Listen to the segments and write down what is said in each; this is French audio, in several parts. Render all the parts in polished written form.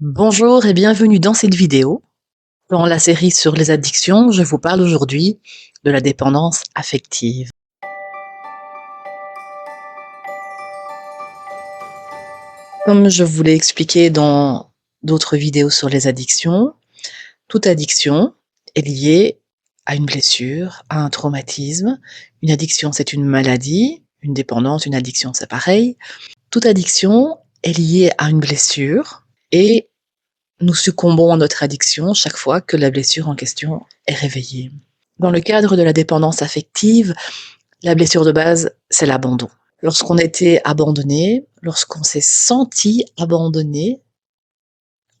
Bonjour et bienvenue dans cette vidéo. Dans la série sur les addictions, je vous parle aujourd'hui de la dépendance affective. Comme je vous l'ai expliqué dans d'autres vidéos sur les addictions, toute addiction est liée à une blessure, à un traumatisme. Une addiction, c'est une maladie. Une dépendance, une addiction, c'est pareil. Toute addiction est liée à une blessure et nous succombons à notre addiction chaque fois que la blessure en question est réveillée. Dans le cadre de la dépendance affective, la blessure de base, c'est l'abandon. Lorsqu'on a été abandonné, lorsqu'on s'est senti abandonné,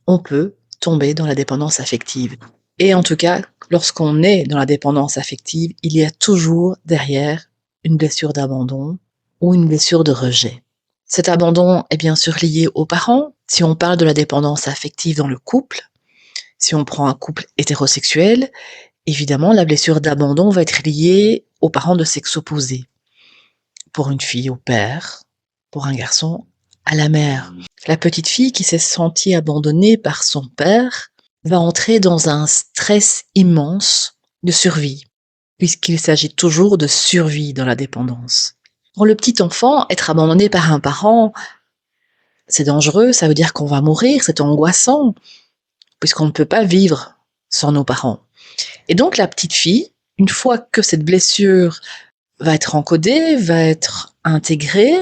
on peut tomber dans la dépendance affective. Et en tout cas, lorsqu'on est dans la dépendance affective, il y a toujours derrière une blessure d'abandon ou une blessure de rejet. Cet abandon est bien sûr lié aux parents. Si on parle de la dépendance affective dans le couple, si on prend un couple hétérosexuel, évidemment, la blessure d'abandon va être liée aux parents de sexe opposé. Pour une fille, au père, pour un garçon, à la mère. La petite fille qui s'est sentie abandonnée par son père va entrer dans un stress immense de survie, puisqu'il s'agit toujours de survie dans la dépendance. Pour le petit enfant, être abandonné par un parent, c'est dangereux, ça veut dire qu'on va mourir, c'est angoissant, puisqu'on ne peut pas vivre sans nos parents. Et donc la petite fille, une fois que cette blessure va être encodée, va être intégrée,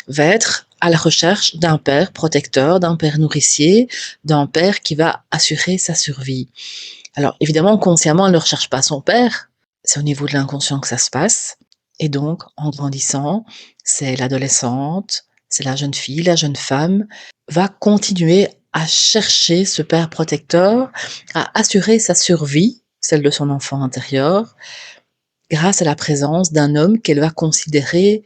va être à la recherche d'un père protecteur, d'un père nourricier, d'un père qui va assurer sa survie. Alors évidemment, consciemment, elle ne recherche pas son père, c'est au niveau de l'inconscient que ça se passe. Et donc, en grandissant, c'est l'adolescente, c'est la jeune fille, la jeune femme, va continuer à chercher ce père protecteur, à assurer sa survie, celle de son enfant intérieur, grâce à la présence d'un homme qu'elle va considérer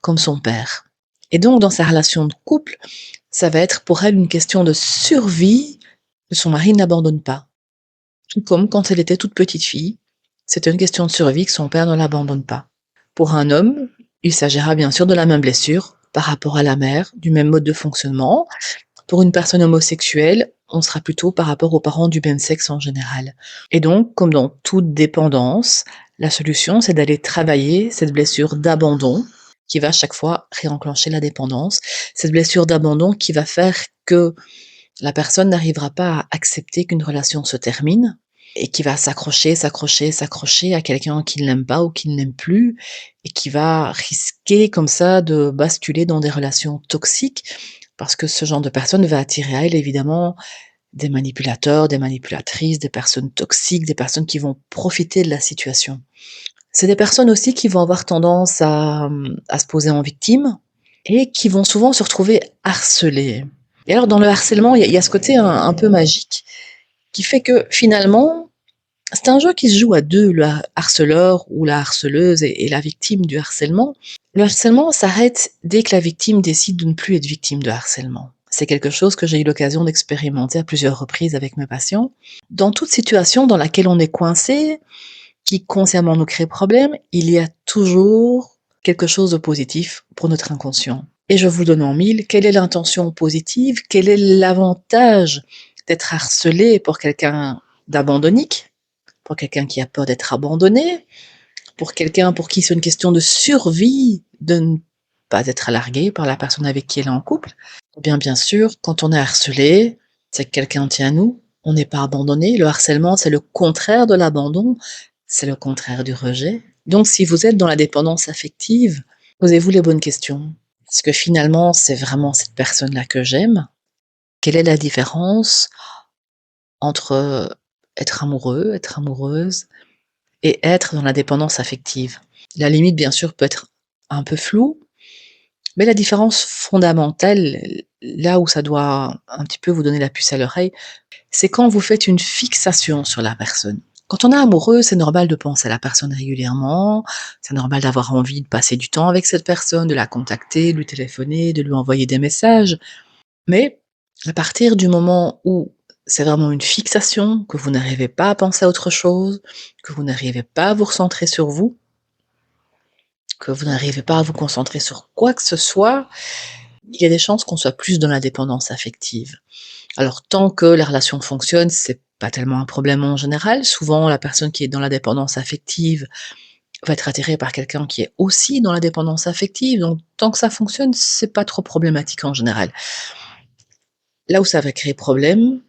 comme son père. Et donc, dans sa relation de couple, ça va être pour elle une question de survie que son mari n'abandonne pas. Tout comme quand elle était toute petite fille, c'était une question de survie que son père ne l'abandonne pas. Pour un homme, il s'agira bien sûr de la même blessure par rapport à la mère, du même mode de fonctionnement. Pour une personne homosexuelle, on sera plutôt par rapport aux parents du même sexe en général. Et donc, comme dans toute dépendance, la solution, c'est d'aller travailler cette blessure d'abandon qui va chaque fois réenclencher la dépendance. Cette blessure d'abandon qui va faire que la personne n'arrivera pas à accepter qu'une relation se termine et qui va s'accrocher, s'accrocher, s'accrocher à quelqu'un qu'il n'aime pas ou qu'il n'aime plus et qui va risquer comme ça de basculer dans des relations toxiques parce que ce genre de personne va attirer à elle évidemment des manipulateurs, des manipulatrices, des personnes toxiques, des personnes qui vont profiter de la situation. C'est des personnes aussi qui vont avoir tendance à se poser en victime et qui vont souvent se retrouver harcelées. Et alors dans le harcèlement, il y a ce côté un peu magique qui fait que finalement, c'est un jeu qui se joue à deux, le harceleur ou la harceleuse et la victime du harcèlement. Le harcèlement s'arrête dès que la victime décide de ne plus être victime de harcèlement. C'est quelque chose que j'ai eu l'occasion d'expérimenter à plusieurs reprises avec mes patients. Dans toute situation dans laquelle on est coincé, qui consciemment nous crée problème, il y a toujours quelque chose de positif pour notre inconscient. Et je vous donne en mille, quelle est l'intention positive? Quel est l'avantage d'être harcelé pour quelqu'un d'abandonnique? Pour quelqu'un qui a peur d'être abandonné? Pour quelqu'un pour qui c'est une question de survie de ne pas être largué par la personne avec qui elle est en couple? Eh bien sûr, quand on est harcelé, c'est que quelqu'un tient à nous, on n'est pas abandonné. Le harcèlement, c'est le contraire de l'abandon, c'est le contraire du rejet. Donc si vous êtes dans la dépendance affective, posez-vous les bonnes questions. Est-ce que finalement, c'est vraiment cette personne-là que j'aime? Quelle est la différence entre être amoureux, être amoureuse et être dans la dépendance affective? La limite, bien sûr, peut être un peu floue, mais la différence fondamentale, là où ça doit un petit peu vous donner la puce à l'oreille, c'est quand vous faites une fixation sur la personne. Quand on est amoureux, c'est normal de penser à la personne régulièrement, c'est normal d'avoir envie de passer du temps avec cette personne, de la contacter, de lui téléphoner, de lui envoyer des messages. Mais à partir du moment où c'est vraiment une fixation, que vous n'arrivez pas à penser à autre chose, que vous n'arrivez pas à vous recentrer sur vous, que vous n'arrivez pas à vous concentrer sur quoi que ce soit, il y a des chances qu'on soit plus dans la dépendance affective. Alors tant que la relation fonctionne, c'est pas tellement un problème en général. Souvent, la personne qui est dans la dépendance affective va être attirée par quelqu'un qui est aussi dans la dépendance affective, donc tant que ça fonctionne, c'est pas trop problématique en général. Là où ça va créer problème,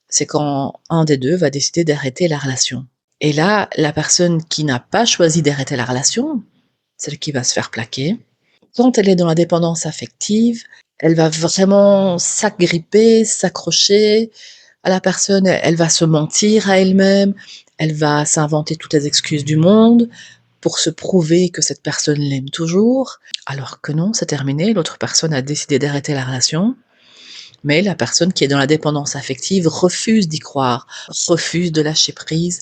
c'est quand un des 2 va décider d'arrêter la relation. Et là, la personne qui n'a pas choisi d'arrêter la relation, celle qui va se faire plaquer, quand elle est dans la dépendance affective, elle va vraiment s'agripper, s'accrocher à la personne, elle va se mentir à elle-même, elle va s'inventer toutes les excuses du monde pour se prouver que cette personne l'aime toujours, alors que non, c'est terminé, l'autre personne a décidé d'arrêter la relation, mais la personne qui est dans la dépendance affective refuse d'y croire, refuse de lâcher prise,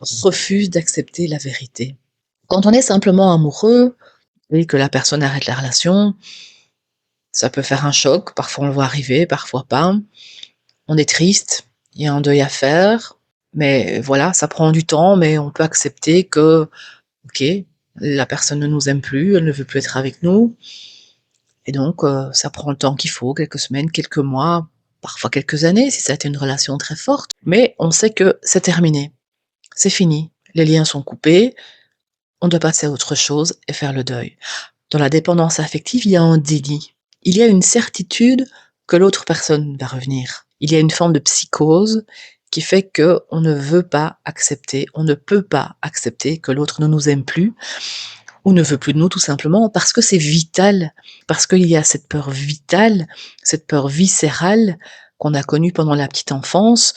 refuse d'accepter la vérité. Quand on est simplement amoureux et que la personne arrête la relation, ça peut faire un choc, parfois on le voit arriver, parfois pas. On est triste, il y a un deuil à faire, mais voilà, ça prend du temps, mais on peut accepter que, OK, la personne ne nous aime plus, elle ne veut plus être avec nous et donc ça prend le temps qu'il faut, quelques semaines, quelques mois, parfois quelques années si ça a été une relation très forte, mais on sait que c'est terminé, c'est fini, les liens sont coupés, on doit passer à autre chose et faire le deuil. Dans la dépendance affective, il y a un déni. Il y a une certitude que l'autre personne va revenir. Il y a une forme de psychose qui fait que on ne veut pas accepter, on ne peut pas accepter que l'autre ne nous aime plus ou ne veut plus de nous tout simplement parce que c'est vital, parce qu'il y a cette peur vitale, cette peur viscérale qu'on a connue pendant la petite enfance,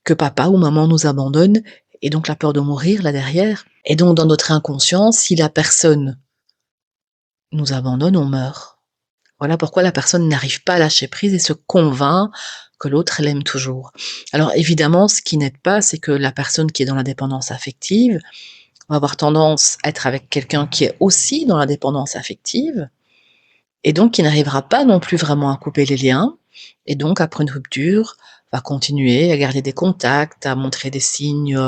que papa ou maman nous abandonne et donc la peur de mourir là derrière. Et donc dans notre inconscient, si la personne nous abandonne, on meurt. Voilà pourquoi la personne n'arrive pas à lâcher prise et se convainc que l'autre l'aime toujours. Alors évidemment, ce qui n'aide pas, c'est que la personne qui est dans la dépendance affective va avoir tendance à être avec quelqu'un qui est aussi dans la dépendance affective et donc qui n'arrivera pas non plus vraiment à couper les liens et donc après une rupture, va continuer à garder des contacts, à montrer des signes,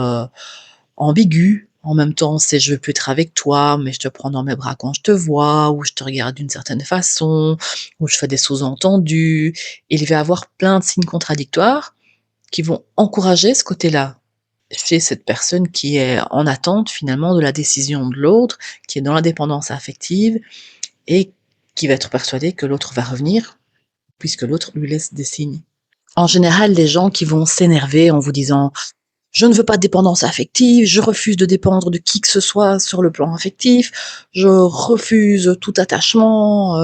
ambigu. En même temps, c'est je veux plus être avec toi, mais je te prends dans mes bras quand je te vois, ou je te regarde d'une certaine façon, ou je fais des sous-entendus. Il va y avoir plein de signes contradictoires qui vont encourager ce côté-là chez cette personne qui est en attente finalement de la décision de l'autre, qui est dans la dépendance affective et qui va être persuadée que l'autre va revenir puisque l'autre lui laisse des signes. En général, les gens qui vont s'énerver en vous disant je ne veux pas de dépendance affective, je refuse de dépendre de qui que ce soit sur le plan affectif, je refuse tout attachement.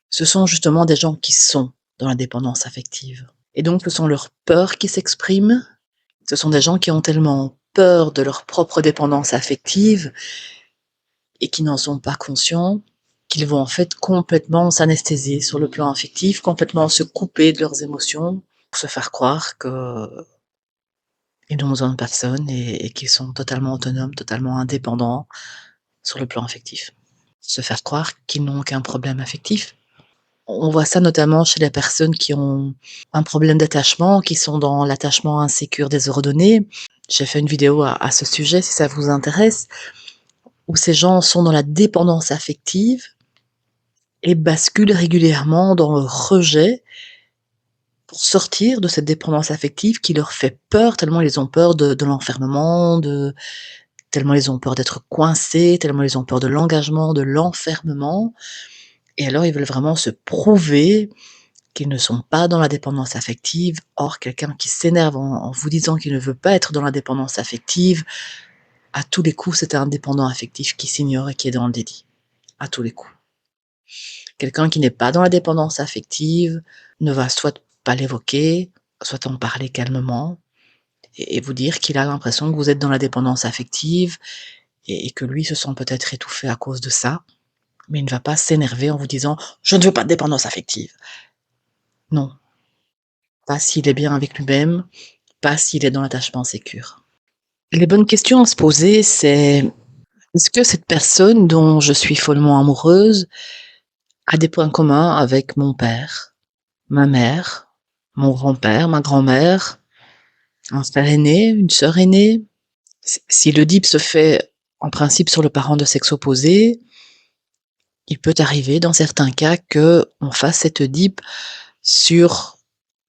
Ce sont justement des gens qui sont dans la dépendance affective. Et donc, ce sont leurs peurs qui s'expriment. Ce sont des gens qui ont tellement peur de leur propre dépendance affective et qui n'en sont pas conscients qu'ils vont en fait complètement s'anesthésier sur le plan affectif, complètement se couper de leurs émotions pour se faire croire que ils n'ont besoin de personne et qu'ils sont totalement autonomes, totalement indépendants sur le plan affectif. Se faire croire qu'ils n'ont aucun problème affectif. On voit ça notamment chez les personnes qui ont un problème d'attachement, qui sont dans l'attachement insécure désordonné. J'ai fait une vidéo à ce sujet si ça vous intéresse, où ces gens sont dans la dépendance affective et basculent régulièrement dans le rejet pour sortir de cette dépendance affective qui leur fait peur, tellement ils ont peur de l'enfermement, tellement ils ont peur d'être coincés, tellement ils ont peur de l'engagement, de l'enfermement et alors ils veulent vraiment se prouver qu'ils ne sont pas dans la dépendance affective. Or, quelqu'un qui s'énerve en vous disant qu'il ne veut pas être dans la dépendance affective, à tous les coups, c'est un dépendant affectif qui s'ignore et qui est dans le déni. À tous les coups. Quelqu'un qui n'est pas dans la dépendance affective ne va soit pas l'évoquer, soit en parler calmement et vous dire qu'il a l'impression que vous êtes dans la dépendance affective et que lui se sent peut-être étouffé à cause de ça, mais il ne va pas s'énerver en vous disant: «Je ne veux pas de dépendance affective». Non, pas s'il est bien avec lui-même, pas s'il est dans l'attachement sécure. Les bonnes questions à se poser, c'est: est-ce que cette personne dont je suis follement amoureuse a des points communs avec mon père, ma mère, mon grand-père, ma grand-mère, un frère aîné, une sœur aînée? Si le DIP se fait en principe sur le parent de sexe opposé, Il peut arriver dans certains cas qu'on fasse cette DIP sur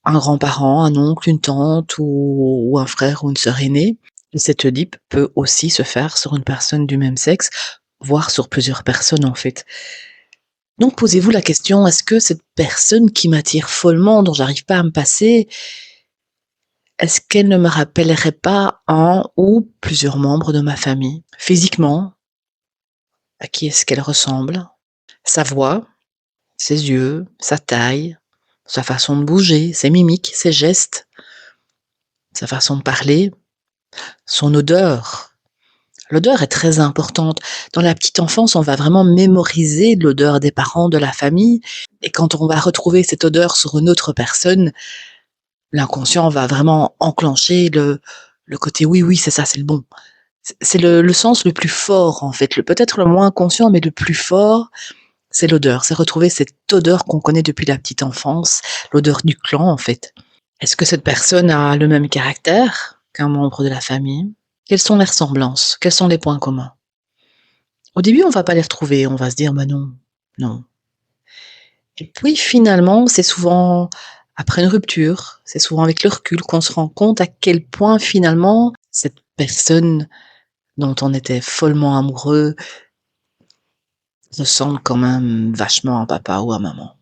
un grand-parent, un oncle, une tante ou un frère ou une sœur aînée. Et cette DIP peut aussi se faire sur une personne du même sexe, voire sur plusieurs personnes en fait. Donc posez-vous la question, est-ce que cette personne qui m'attire follement, dont j'arrive pas à me passer, est-ce qu'elle ne me rappellerait pas un ou plusieurs membres de ma famille? Physiquement, à qui est-ce qu'elle ressemble? Sa voix, ses yeux, sa taille, sa façon de bouger, ses mimiques, ses gestes, sa façon de parler, son odeur. L'odeur est très importante. Dans la petite enfance, on va vraiment mémoriser l'odeur des parents, de la famille, et quand on va retrouver cette odeur sur une autre personne, l'inconscient va vraiment enclencher le côté: «Oui, oui, c'est ça, c'est le bon». C'est le sens le plus fort, en fait, le peut-être le moins conscient, mais le plus fort, c'est l'odeur. C'est retrouver cette odeur qu'on connaît depuis la petite enfance, l'odeur du clan, en fait. Est-ce que cette personne a le même caractère qu'un membre de la famille? Quelles sont les ressemblances? Quels sont les points communs? Au début, on va pas les retrouver, on va se dire: «Bah non, non». Et puis finalement, c'est souvent après une rupture, c'est souvent avec le recul qu'on se rend compte à quel point finalement cette personne dont on était follement amoureux ressemble quand même vachement à papa ou à maman.